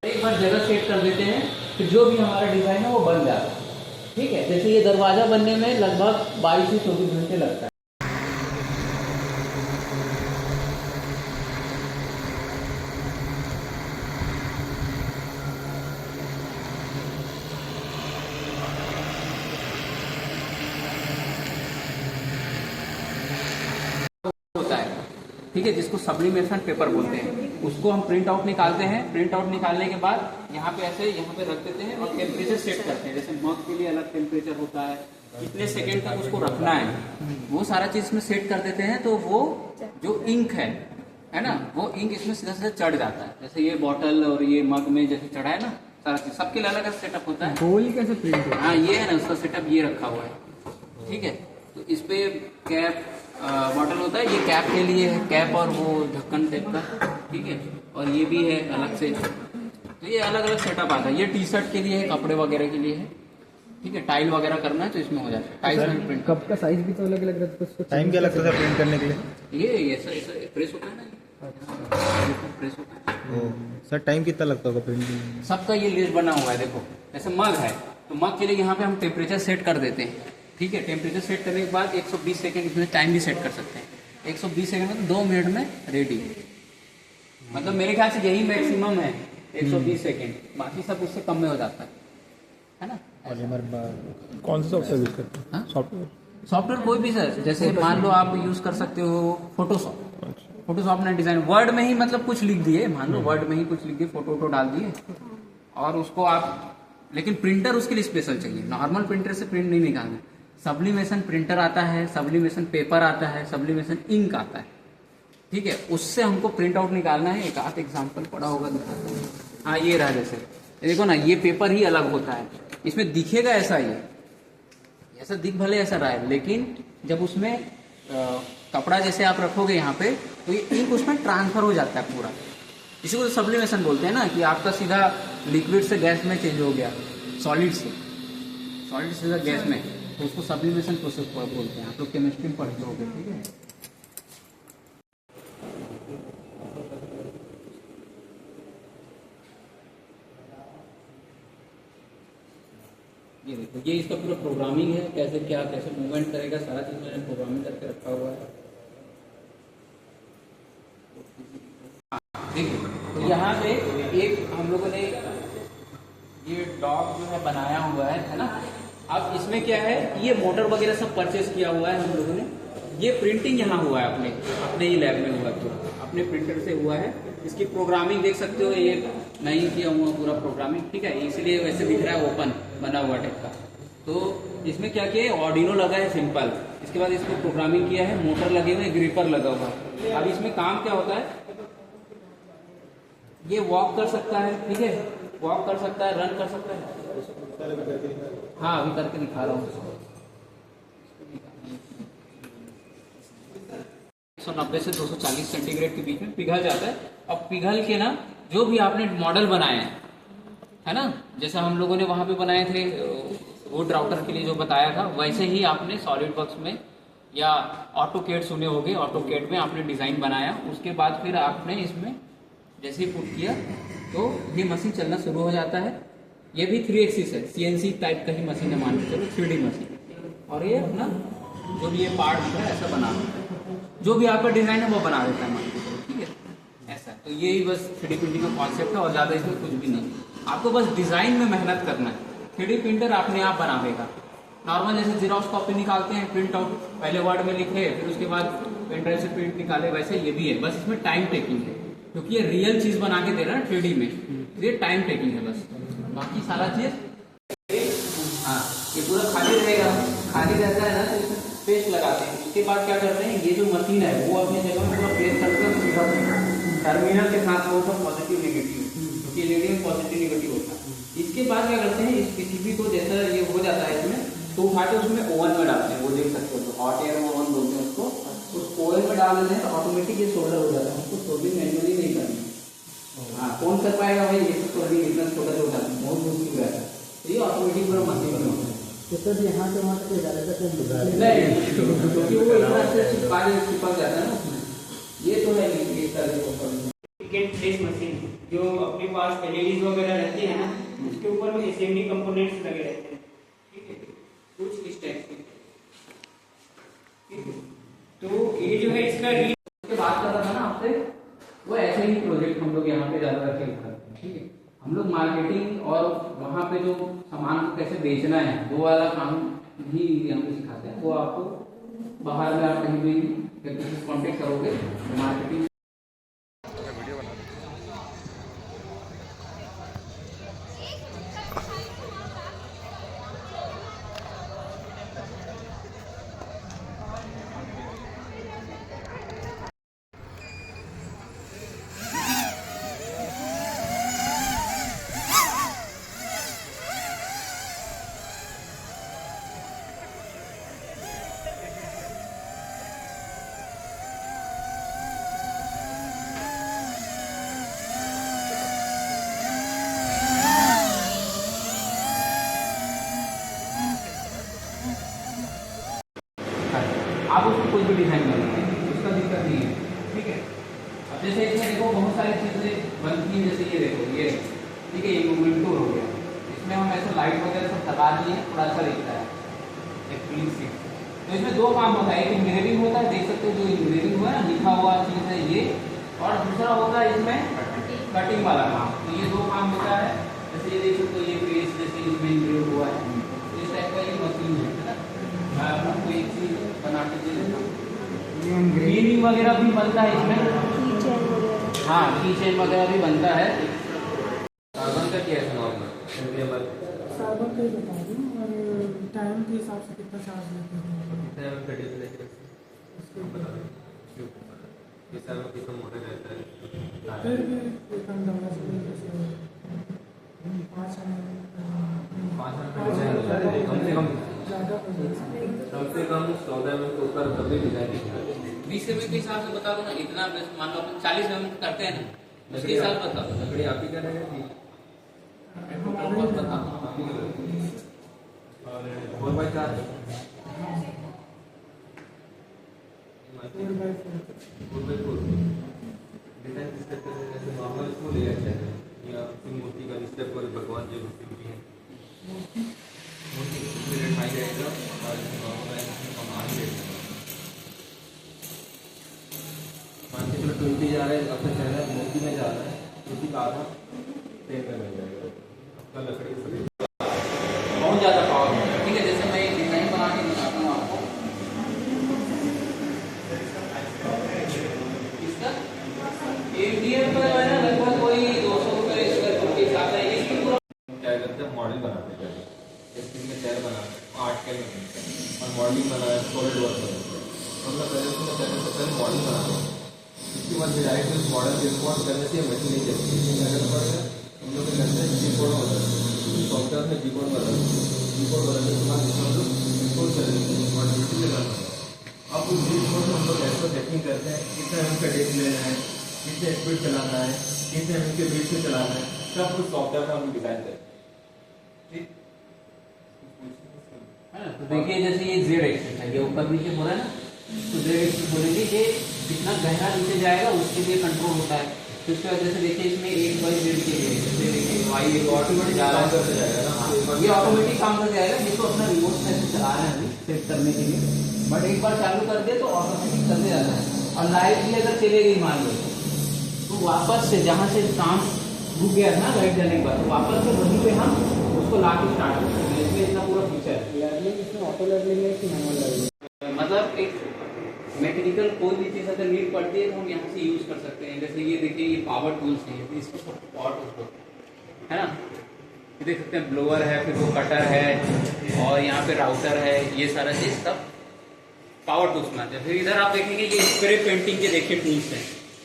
एक बार जगह सेट कर देते हैं तो जो भी हमारा डिज़ाइन है वो बन जाता है। ठीक है, जैसे ये दरवाज़ा बनने में लगभग 22 से 24 घंटे लगता है। होता है, ठीक है, जिसको सब्लिमेशन पेपर बोलते हैं। उसको हम प्रिंट आउट निकालते हैं। प्रिंट आउट निकालने के बाद यहाँ पे ऐसे यहाँ पे रख देते हैं और टेम्परेचर सेट करते हैं। जैसे मग के लिए अलग टेम्परेचर होता है, कितने सेकंड तक उसको रखना है, वो सारा चीज इसमें सेट कर देते हैं। तो वो जो इंक है ना, वो इंक इसमें सीधा सीधा चढ़ जाता है। जैसे ये बॉटल और ये मग में जैसे चढ़ा है ना, सारा चीज सबके लिए अलग अलग सेटअप होता है। गोल कैसे प्रिंट होता है? हाँ, ये है ना उसका सेटअप, ये रखा हुआ है। ठीक है, तो इस पे कैप बॉटल होता है, ये कैप के लिए है, कैप और वो ढक्कन टाइप का। ठीक है, और ये भी है अलग से। तो ये अलग अलग सेटअप आता है। ये टी शर्ट के लिए है, कपड़े वगैरह के लिए है। ठीक है, टाइल वगैरह करना है तो इसमें हो जाता है। टाइल्स में प्रिंट। कप का साइज भी तो अलग अलग रहता है, उसको टाइम क्या लगता था प्रिंट करने के लिए? ये ऐसा प्रेस होता है ना, प्रेस होता है। सर टाइम कितना लगता होगा प्रिंटिंग? सबका ये लिस्ट बना हुआ है। देखो जैसे मग है तो मग के लिए यहाँ पे हम टेम्परेचर सेट कर देते हैं। ठीक है, टेम्परेचर सेट करने के बाद 120 सेकंड इसमें टाइम भी सेट कर सकते हैं। 120 सेकंड में 2 मिनट में रेडी। मतलब मेरे ख्याल से यही मैक्सिमम है, 120 सेकंड। बाकी सब उससे कम में हो जाता है ना। कौन सा सॉफ्टवेयर यूज करते हैं? सॉफ्टवेयर सॉफ्टवेयर कोई भी सर, जैसे मान लो आप यूज कर सकते हो फोटोशॉप। फोटोशॉप ने डिजाइन वर्ड में ही मतलब कुछ लिख दिए, मान लो वर्ड में ही कुछ लिख दिए, फोटो डाल दिए और उसको आप, लेकिन प्रिंटर उसके लिए स्पेशल चाहिए। नॉर्मल प्रिंटर से प्रिंट नहीं निकालना। सब्लिमेशन प्रिंटर आता है, सब्लिमेशन पेपर आता है, सब्लिमेशन इंक आता है। ठीक है, उससे हमको प्रिंट आउट निकालना है। एक आध एग्जाम्पल पड़ा होगा, दिखाता हूँ। हाँ, ये रहा। जैसे देखो ना, ये पेपर ही अलग होता है। इसमें दिखेगा ऐसा, ये ऐसा दिख भले ऐसा रहा है, लेकिन जब उसमें कपड़ा जैसे आप रखोगे यहाँ पे तो ये इंक उसमें ट्रांसफर हो जाता है पूरा। इसी को सब्लिमेशन बोलते हैं ना, कि आपका सीधा लिक्विड से गैस में चेंज हो गया, सॉलिड से सीधा गैस में, तो उसको सब्लिमेशन प्रोसेस बोलते हैं। आप लोग केमिस्ट्री में पढ़ते होंगे। ठीक है, ये देखो, ये इसका पूरा प्रोग्रामिंग है, कैसे क्या कैसे मूवमेंट करेगा, सारा चीज मैंने प्रोग्रामिंग करके रखा हुआ है। देखिए, तो यहाँ पे एक हम लोगों ने ये डॉग जो है बनाया हुआ है ना। अब इसमें क्या है, ये मोटर वगैरह सब परचेस किया हुआ है हम लोगों ने। ये प्रिंटिंग यहाँ हुआ है अपने ही लैब में हुआ, तो अपने प्रिंटर से हुआ है। इसकी प्रोग्रामिंग देख सकते हो, ये नहीं किया हुआ पूरा प्रोग्रामिंग। ठीक है, इसलिए वैसे दिख रहा है ओपन बना हुआ टाइप का। तो इसमें क्या किया है, ऑर्डिनो लगा है सिंपल। इसके बाद इसमें प्रोग्रामिंग किया है, मोटर लगे हुए, ग्रिपर लगा हुआ है। अब इसमें काम क्या होता है, ये वॉक कर सकता है। ठीक है, वॉक कर सकता है, रन कर सकता है। हाँ, अभी करके दिखा रहा हूँ। 190 से 240 सेंटीग्रेड के बीच में पिघल जाता है। अब पिघल के ना, जो भी आपने मॉडल बनाए हैं, है ना, जैसा हम लोगों ने वहां पे बनाए थे वुड राउटर के लिए जो बताया था, वैसे ही आपने सॉलिड वर्क्स में या ऑटोकेड सुने होंगे, ऑटोकेड में आपने डिजाइन बनाया। उसके बाद फिर आपने इसमें जैसे ही पुट किया तो ये मशीन चलना शुरू हो जाता है। ये भी 3 एक्सिस है, CNC टाइप का ही मशीन है, मान के चलो 3D मशीन। और ये अपना जो भी ये पार्ट दिख रहा है ऐसा बना देता है, जो भी आपका डिजाइन है वो बना देता है, मान के चलो। ठीक है, ऐसा। तो यही बस 3D प्रिंटिंग का कॉन्सेप्ट है, और ज्यादा इसमें कुछ भी नहीं। आपको बस डिजाइन में मेहनत करना है। 3D प्रिंटर अपने आप बना देगा। नॉर्मल जैसे जीरोक्स कॉपी निकालते हैं, प्रिंट आउट पहले वर्ड में लिखे, फिर उसके बाद पेन ड्राइव से प्रिंट निकाले, वैसे ये भी है। बस इसमें टाइम टेकिंग है, क्योंकि ये रियल चीज बना के दे रहा है 3D में, ये टाइम टेकिंग है बस। बाकी सारा चीज हाँ, ये पूरा खाली रहेगा। खाली रहता है ना तो इसमें पेस्ट लगाते हैं। उसके बाद क्या करते हैं, ये जो मशीन है वो अपनी जगह पूरा प्लेस करके टर्मिनल के साथ वो सब पॉजिटिव नेगेटिव, क्योंकि एलईडी में पॉजिटिव नेगेटिव होता है। इसके बाद क्या करते हैं, इस पीसीबी को जैसा ये हो जाता है इसमें, तो उठा के उसमें ओवन में डालते हैं। वो देख सकते हो, तो हॉट एयर ओवन बोलते हैं उसको। उस ओवन में डाल देते हैं तो ऑटोमेटिक ये सोल्डर हो जाता है। हमको सोल्डरिंग मैन्युअली नहीं करनी। हाँ, कौन कर पाएगा भाई, ये सब सोल्डरिंग इतना छोटा छोटा बहुत मुश्किल रहता है। तो ये ऑटोमेटिक पूरा मशीन में होता है। तो सर यहाँ से वहाँ तक ज़्यादा नहीं, क्योंकि वो इतना से चिपक जाता है ना उसमें। ये तो है नहीं, इस तरह से टिकट प्लेस मशीन जो अपने पास एलईडीज वगैरह रहती है ना, उसके ऊपर में असेंबली कंपोनेंट्स लगे रहते हैं। ठीक है, कुछ इस टाइप के। ठीक है, तो ये जो है इसका के बात कर रहा था ना आपसे, वो ऐसे ही प्रोजेक्ट हम लोग यहाँ पे ज्यादा करते हैं। ठीक है, हम लोग मार्केटिंग और वहाँ पे जो सामान को कैसे बेचना है वो वाला काम भी यहाँ पे सिखाते हैं। वो आपको बाहर में आप कहीं भी कॉन्टेक्ट करोगे मार्केटिंग। आप उसको कोई भी डिजाइन बनाएंगे, उसका दिक्कत नहीं है। ठीक है, अब जैसे इसमें देखो बहुत सारी चीजें बनती हैं, जैसे ये देखो ये, ठीक है, ये मोमेंटो हो गया, इसमें हम ऐसे लाइट वगैरह सब लगा दिए, थोड़ा अच्छा दिखता है एक क्लीन सीट। तो इसमें दो काम होता है, एक इंजीनियरिंग होता है, देख सकते हो जो इंजीनियरिंग हुआ है ना, लिखा हुआ चीज है ये, और दूसरा होता है इसमें कटिंग वाला काम। तो ये दो काम होता है। जैसे ये देख सकते हो ये पेज जैसे इसमें इंक्लूड हुआ है, इस टाइप का ये मशीन है ना। मैं अपना कोई चीज बना के दे देता हूँ। ग्रीनिंग वगैरह भी बनता है इसमें, हाँ की चेन वगैरह भी बनता है। कार्बन का क्या है नॉर्मल? सार्बन का ही बता दूँ, और टाइम के हिसाब से कितना चार्ज लेते हैं। फिर भी एक अंदाजा से जैसे 5 ज़्यादा कम से कम 14 मिनट के ऊपर कभी डिजाइन 20 mm के हिसाब से बता दो ना, इतना मान लो 40 mm करते हैं ना, उसके हिसाब से बता दो। लकड़ी आप ही करेंगे कि बता और 4x4 4x4 डिजाइन किस तरह से, जैसे नॉर्मल इसको ले जाते हैं या फिर मूर्ति का स्टेप पर भगवान जो मूर्ति है मूर्ति रेट हाई रहेगा और नॉर्मल कम आ रहेगा। मान के चलो 20 जा रहा है, अब तक जा रहा है मूर्ति में जा रहा है, मूर्ति का आधा 10 में मिल जाएगा आपका लकड़ी से बहुत ज़्यादा पावर है। ठीक है, जैसे मैं एक डिज़ाइन बना के दिखाता हूँ आपको, इसका एटीएम पर है ना लगभग कोई 200 रुपये स्क्वायर फुट के हिसाब से इसकी पूरा क्या करते हैं मॉडल बनाते हैं, स्क्रीन में चेयर बनाते हैं, आर्ट के में बनते हैं और मॉडलिंग बनाया सॉलिड वर्क बनाते हैं। हम लोग पहले मॉडल बनाते हैं, इसके बाद डायरेक्ट उस मॉडल के रिकॉर्ड करने से मशीन नहीं चलती है। क्या करना पड़ेगा, हम लोग करते हैं जी कोड बदलते हैं, सॉफ्टवेयर में जी कोड बदलते हैं, जी कोड बदलने के बाद इसमें हम लोग कोड चलेंगे और ड्यूटी में करना है। अब उस जी कोड में हम लोग ऐसा सेटिंग करते हैं, कितना एम का डेट लेना है, कितने स्पीड चलाना है, कितने एम के बीच से चलाना है, सब कुछ सॉफ्टवेयर में हम डिजाइन करते हैं। ठीक है ना। तो देखिए जैसे ये जेड एक्सेस है, ये ऊपर नीचे हो रहा है ना, तो जेड एक्सेस बोलेंगे कि जितना गहरा नीचे जाएगा उसके लिए कंट्रोल होता है। तो इसकी वजह से देखिए इसमें 1/z के लिए जैसे देखिए वाई एक ऑटोमेटिक जा रहा है, करते जाएगा ना, ये ऑटोमेटिक काम कर जाएगा, जिसको अपना रिमोट से ऐसे चला रहे हैं अभी सेट करने के लिए। बट एक बार चालू कर दे तो ऑटोमेटिक करते जाता है। और लाइट भी अगर चले गई मान लो तो वापस से जहाँ से काम रुक गया था ना लाइट जाने के बाद, तो वापस से वहीं पे हम उसको ला के स्टार्ट कर सकते हैं। इसमें इतना पूरा फीचर है। लर्निंग इसमें ऑटो लर्निंग है कि मैनुअल लर्निंग? मतलब एक मैकेनिकल कोई भी चीज़ अगर नीड पड़ती है तो हम यहाँ से यूज़ कर सकते हैं। जैसे ये देखिए ये पावर टूल्स हैं, इसको सब पावर टूल्स है ना, ये देख सकते हैं ब्लोअर है, फिर वो कटर है और यहाँ पे राउटर है, ये सारा चीज़ सब पावर टूल्स में आते हैं। फिर इधर आप देखेंगे ये स्प्रे पेंटिंग के देखिए टूल्स हैं।